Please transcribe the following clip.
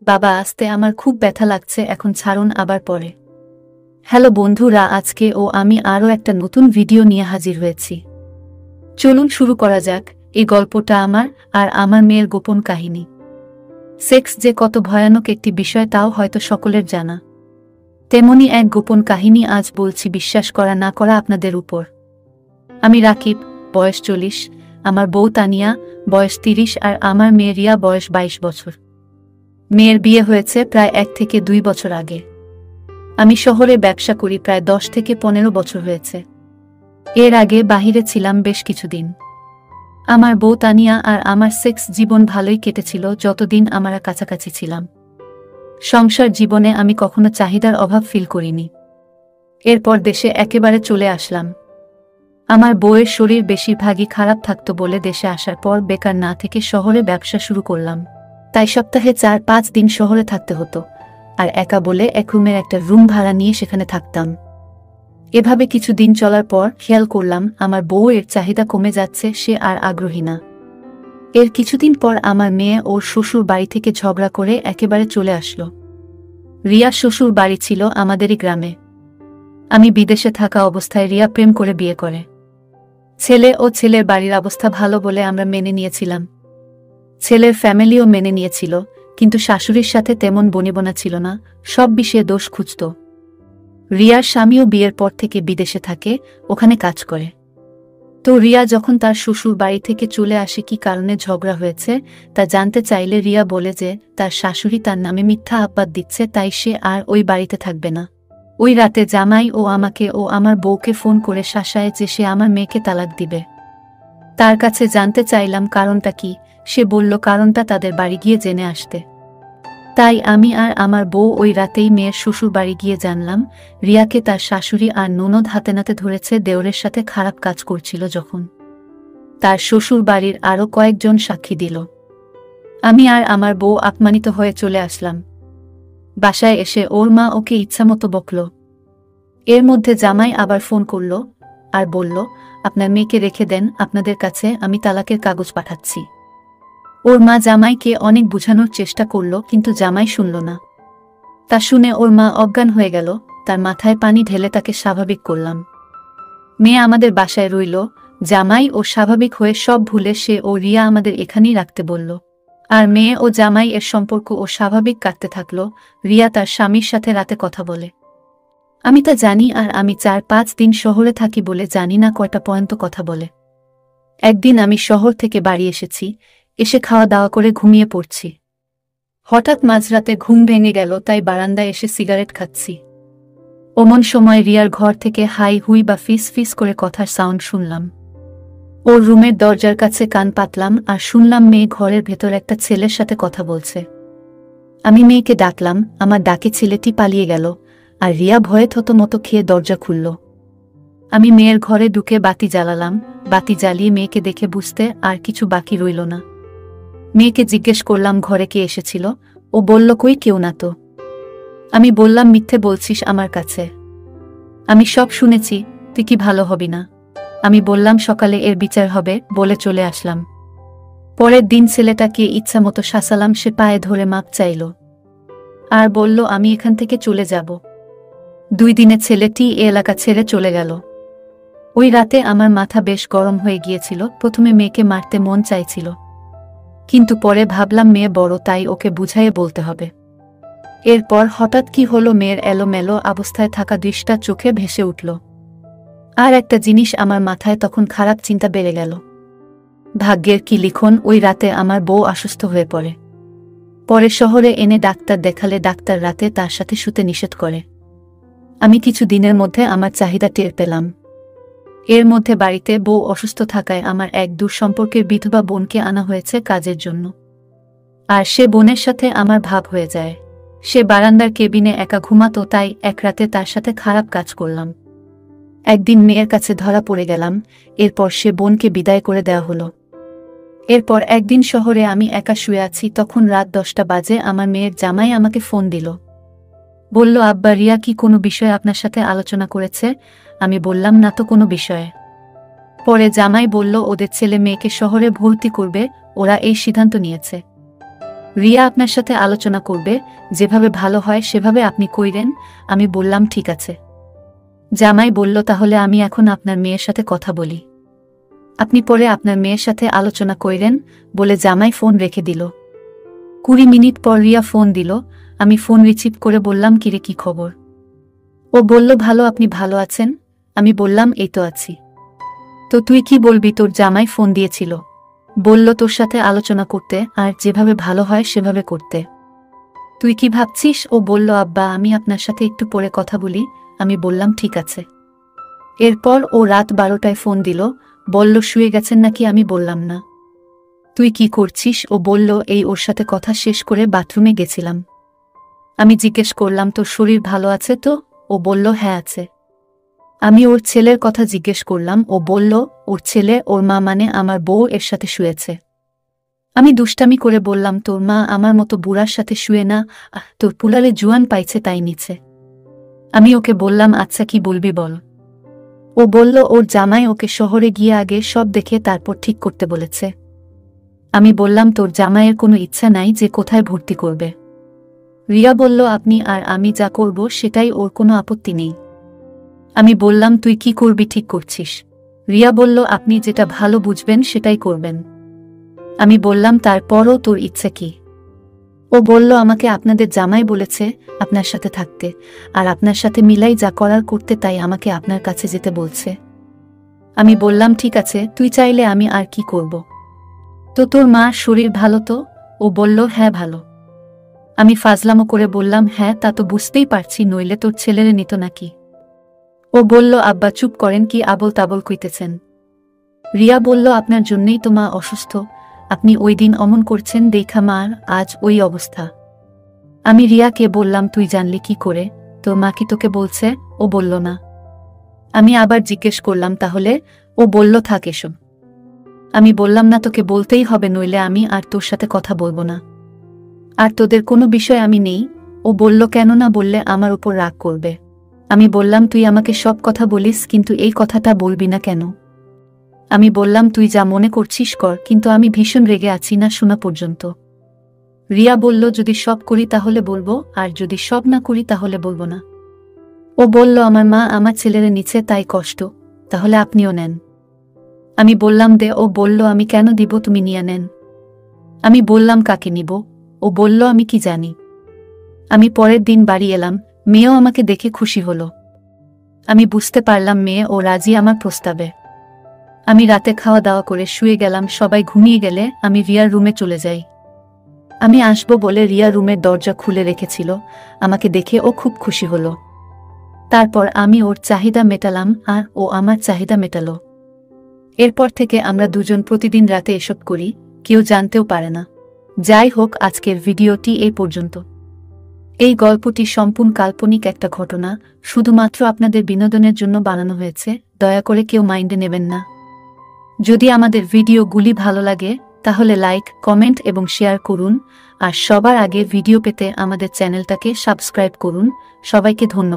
বাবা আসতে আমার খুব ব্যথা লাগছে, এখন ছাড়ুন আবার পরে। হ্যালো বন্ধুরা, আজকে আমি আরও একটা নতুন ভিডিও নিয়ে হাজির হয়েছি। চলুন শুরু করা যাক। এই গল্পটা আমার আর আমার মেয়ের গোপন কাহিনী। সেক্স যে কত ভয়ানক একটি বিষয় তাও হয়তো সকলের জানা। তেমনি এক গোপন কাহিনী আজ বলছি, বিশ্বাস করা না করা আপনাদের উপর। আমি রাকিব, বয়স 40, আমার বউ তানিয়া, বয়স 30, আর আমার মেয়ে রিয়া, বয়স 22 বছর। মেয়ের বিয়ে হয়েছে প্রায় 1 থেকে 2 বছর আগে। আমি শহরে ব্যবসা করি, প্রায় 10 থেকে 15 বছর হয়েছে। এর আগে বাহিরে ছিলাম বেশ কিছুদিন। আমার বউ তানিয়া আর আমার সেক্স জীবন ভালোই কেটেছিল যতদিন আমরা কাছাকাছি ছিলাম। সংসার জীবনে আমি কখনো চাহিদার অভাব ফিল করিনি। এরপর দেশে একেবারে চলে আসলাম। আমার বউয়ের শরীর বেশিরভাগই খারাপ থাকতো বলে দেশে আসার পর বেকার না থেকে শহরে ব্যবসা শুরু করলাম। তাই সপ্তাহে 4-5 দিন শহরে থাকতে হতো, আর একা বলে এক রুমের একটা রুম ভাড়া নিয়ে সেখানে থাকতাম। এভাবে কিছুদিন চলার পর খেয়াল করলাম আমার বউয়ের চাহিদা কমে যাচ্ছে, সে আর আগ্রহী না। এর কিছুদিন পর আমার মেয়ে ওর শ্বশুর বাড়ি থেকে ঝগড়া করে একেবারে চলে আসলো। রিয়ার শ্বশুর বাড়ি ছিল আমাদেরই গ্রামে। আমি বিদেশে থাকা অবস্থায় রিয়া প্রেম করে বিয়ে করে। ছেলে ও ছেলের বাড়ির অবস্থা ভালো বলে আমরা মেনে নিয়েছিলাম। ছেলের ফ্যামিলিও মেনে নিয়েছিল, কিন্তু শাশুড়ির সাথে তেমন বনিবনা ছিল না, সব বিষয়ে দোষ খুঁজত। রিয়ার স্বামীও বিয়ের পর থেকে বিদেশে থাকে, ওখানে কাজ করে। তো রিয়া যখন তার শ্বশুর বাড়ি থেকে চলে আসে, কি কারণে ঝগড়া হয়েছে তা জানতে চাইলে রিয়া বলে যে তার শাশুড়ি তার নামে মিথ্যা আব্বাদ দিচ্ছে, তাই সে আর ওই বাড়িতে থাকবে না। ওই রাতে জামাই আমাকে ও আমার বউকে ফোন করে শাসায় যে সে আমার মেয়েকে তালাক দিবে। তার কাছে জানতে চাইলাম কারণটা কি। সে বলল কারণটা তাদের বাড়ি গিয়ে জেনে আসতে। তাই আমি আর আমার বউ ওই রাতেই মেয়ের শ্বশুর বাড়ি গিয়ে জানলাম রিয়াকে তার শাশুড়ি আর ননদ হাতে নাতে ধরেছে দেওরের সাথে খারাপ কাজ করছিল। যখন তার শ্বশুর বাড়ির আরও কয়েকজন সাক্ষী দিল, আমি আর আমার বউ আপমানিত হয়ে চলে আসলাম। বাসায় এসে ওর মা ওকে ইচ্ছামতো বকল। এর মধ্যে জামাই আবার ফোন করল আর বলল, আপনার মেয়েকে রেখে দেন, আপনাদের কাছে আমি তালাকের কাগজ পাঠাচ্ছি। ওর মা জামাইকে অনেক বোঝানোর চেষ্টা করল, কিন্তু জামাই শুনল না। তা শুনে ওর মা অজ্ঞান হয়ে গেল। তার মাথায় পানি ঢেলে তাকে স্বাভাবিক করলাম। মেয়ে আমাদের বাসায় রইল। জামাই ও স্বাভাবিক হয়ে সব ভুলে সে ও রিয়া আমাদের এখানেই রাখতে বলল। আর মেয়ে ও জামাই এর সম্পর্ক ও স্বাভাবিক কাটতে থাকল। রিয়া তার স্বামীর সাথে রাতে কথা বলে। আমি তা জানি, আর আমি 4-5 দিন শহরে থাকি বলে জানি না কয়টা পর্যন্ত কথা বলে। একদিন আমি শহর থেকে বাড়ি এসেছি, এসে খাওয়া দাওয়া করে ঘুমিয়ে পড়ছি। হঠাৎ মাঝরাতে ঘুম ভেঙে গেল, তাই বারান্দায় এসে সিগারেট খাচ্ছি। অমন সময় রিয়ার ঘর থেকে হাই হুই বা ফিস ফিস করে কথার সাউন্ড শুনলাম। ওর রুমের দরজার কাছে কান পাতলাম আর শুনলাম মেয়ে ঘরের ভেতর একটা ছেলের সাথে কথা বলছে। আমি মেয়েকে ডাকলাম, আমার ডাকে ছেলেটি পালিয়ে গেল, আর রিয়া ভয়ে থতমত খেয়ে দরজা খুলল। আমি মেয়ের ঘরে ঢুকে বাতি জ্বালালাম। বাতি জ্বালিয়ে মেয়েকে দেখে বুঝতে আর কিছু বাকি রইল না। মেয়েকে জিজ্ঞেস করলাম ঘরে কে এসেছিল। ও বলল, কই কেউ না তো। আমি বললাম, মিথ্যে বলছিস আমার কাছে। আমি সব শুনেছি, তুই কি ভালো হবি না। আমি বললাম সকালে এর বিচার হবে, বলে চলে আসলাম। পরের দিন ছেলেটাকে ইচ্ছা মতো শাসালাম। সে পায়ে ধরে মাপ চাইল আর বলল আমি এখান থেকে চলে যাব। 2 দিনে ছেলেটি এ এলাকা ছেড়ে চলে গেল। ওই রাতে আমার মাথা বেশ গরম হয়ে গিয়েছিল। প্রথমে মেয়েকে মারতে মন চাইছিল, কিন্তু পরে ভাবলাম মেয়ে বড়, তাই ওকে বুঝাইয়ে বলতে হবে। এরপর হঠাৎ কি হলো, মেয়ের এলোমেলো অবস্থায় থাকা দৃশ্যটা চোখে ভেসে উঠল। আর একটা জিনিস আমার মাথায় তখন খারাপ চিন্তা বেড়ে গেল। ভাগ্যের কি লিখন, ওই রাতে আমার বউ অসুস্থ হয়ে পড়ে। পরে শহরে এনে ডাক্তার দেখালে ডাক্তার রাতে তার সাথে শুতে নিষেধ করে। আমি কিছু দিনের মধ্যে আমার চাহিদা টের পেলাম। এর মধ্যে বাড়িতে বউ অসুস্থ থাকায় আমার এক দূর সম্পর্কের বিধবা বোনকে আনা হয়েছে কাজের জন্য। আর সে বোনের সাথে আমার ভাব হয়ে যায়। সে বারান্দার কেবিনে একা ঘুমাতো, তাই এক রাতে তার সাথে খারাপ কাজ করলাম। একদিন মেয়ের কাছে ধরা পড়ে গেলাম। এরপর সে বোনকে বিদায় করে দেওয়া হলো। এরপর একদিন শহরে আমি একা শুয়ে আছি, তখন রাত 10টা বাজে। আমার মেয়ের জামাই আমাকে ফোন দিল। বলল, আব্বা রিয়া কি কোনো বিষয়ে আপনার সাথে আলোচনা করেছে। আমি বললাম, না তো কোনো বিষয়ে। পরে জামাই বলল ওদের ছেলে মেয়েকে শহরে ভর্তি করবে, ওরা এই সিদ্ধান্ত নিয়েছে। রিয়া আপনার সাথে আলোচনা করবে, যেভাবে ভালো হয় সেভাবে আপনি কইরেন। আমি বললাম ঠিক আছে। জামাই বলল তাহলে আমি এখন আপনার মেয়ের সাথে কথা বলি, আপনি পরে আপনার মেয়ের সাথে আলোচনা কইরেন বলে জামাই ফোন রেখে দিল। 20 মিনিট পর রিয়া ফোন দিল। আমি ফোন রিসিভ করে বললাম কিরে কি খবর? ও বলল ভালো, আপনি ভালো আছেন? আমি বললাম এই তো আছি। তো তুই কি বলবি? তোর জামাই ফোন দিয়েছিল, বলল তোর সাথে আলোচনা করতে আর যেভাবে ভালো হয় সেভাবে করতে। তুই কি ভাবছিস? ও বলল আব্বা আমি আপনার সাথে একটু পরে কথা বলি। আমি বললাম ঠিক আছে। এরপর ও রাত 12টায় ফোন দিল, বলল শুয়ে গেছেন নাকি? আমি বললাম না। তুই কি করছিস? ও বলল এই ওর সাথে কথা শেষ করে বাথরুমে গেছিলাম। আমি জিজ্ঞেস করলাম তোর শরীর ভালো আছে তো? ও বলল হ্যাঁ আছে। আমি ওর ছেলের কথা জিজ্ঞেস করলাম। ও বলল ওর ছেলে, ওর মা মানে আমার বউ এর সাথে শুয়েছে। আমি দুষ্টামি করে বললাম তোর মা আমার মতো বুড়ার সাথে শুয়ে না, তোর পুলারে জুয়ান পাইছে তাই নিচে। আমি ওকে বললাম আচ্ছা কি বলবি বল। ও বলল ওর জামাই ওকে শহরে গিয়ে আগে সব দেখে তারপর ঠিক করতে বলেছে। আমি বললাম তোর জামাইয়ের কোনো ইচ্ছা নাই যে কোথায় ভর্তি করবে? রিয়া বলল আপনি আর আমি যা করব সেটাই ওর কোনো আপত্তি নেই। আমি বললাম তুই কি করবি ঠিক করছিস? রিয়া বলল আপনি যেটা ভালো বুঝবেন সেটাই করবেন। আমি বললাম তারপরও তোর ইচ্ছে কি? ও বলল আমাকে আপনাদের জামাই বলেছে আপনার সাথে থাকতে, আর আপনার সাথে মিলাই যা করার করতে, তাই আমাকে আপনার কাছে যেতে বলছে। আমি বললাম ঠিক আছে, তুই চাইলে আমি আর কি করব। তো তোর মার শরীর ভালো তো? ও বলল হ্যাঁ ভালো। আমি ফাজলামো করে বললাম হ্যাঁ তা তো বুঝতেই পারছি, নইলে তোর ছেলেরে নিত নাকি? ও বলল আব্বা চুপ করেন, কি আবল তাবল কইতেছেন। রিয়া বলল আপনার জন্যই তো মা অসুস্থ, আপনি ওই দিন অমন করছেন দেখা মার আজ ওই অবস্থা। আমি রিয়াকে বললাম তুই জানলি কি করে? তোর মা কি তোকে বলছে? ও বলল না। আমি আবার জিজ্ঞেস করলাম তাহলে? ও বলল থাক এসব। আমি বললাম না তোকে বলতেই হবে, নইলে আমি আর তোর সাথে কথা বলবো না, আর তোদের কোনো বিষয় আমি নেই। ও বলল কেন না বললে আমার উপর রাগ করবে। আমি বললাম তুই আমাকে সব কথা বলিস, কিন্তু এই কথাটা বলবি না কেন? আমি বললাম তুই যা মনে করছিস কর, কিন্তু আমি ভীষণ রেগে আছি না শোনা পর্যন্ত। রিয়া বলল যদি সব করি তাহলে বলবো, আর যদি সব না করি তাহলে বলবো না। ও বলল আমার মা আমার ছেলের নিচে তাই কষ্ট, তাহলে আপনিও নেন। আমি বললাম দে। ও বলল আমি কেন দিব, তুমি নিয়ে নেন। আমি বললাম কাকে নিব? ও বলল আমি কি জানি। আমি পরের দিন বাড়ি এলাম, মেয়েও আমাকে দেখে খুশি হলো। আমি বুঝতে পারলাম মেয়ে ও রাজি আমার প্রস্তাবে। আমি রাতে খাওয়া দাওয়া করে শুয়ে গেলাম। সবাই ঘুমিয়ে গেলে আমি রিয়ার রুমে চলে যাই। আমি আসবো বলে রিয়া রুমের দরজা খুলে রেখেছিল। আমাকে দেখে ও খুব খুশি হলো। তারপর আমি ওর চাহিদা মেটালাম আর ও আমার চাহিদা মেটালো। এরপর থেকে আমরা দুজন প্রতিদিন রাতে এসব করি, কেউ জানতেও পারে না। যাই হোক, আজকের ভিডিওটি এই পর্যন্ত। এই গল্পটি সম্পূর্ণ কাল্পনিক একটা ঘটনা, শুধুমাত্র আপনাদের বিনোদনের জন্য বানানো হয়েছে, দয়া করে কেউ মাইন্ডে নেবেন না। যদি আমাদের ভিডিওগুলি ভালো লাগে তাহলে লাইক, কমেন্ট এবং শেয়ার করুন, আর সবার আগে ভিডিও পেতে আমাদের চ্যানেলটাকে সাবস্ক্রাইব করুন। সবাইকে ধন্যবাদ।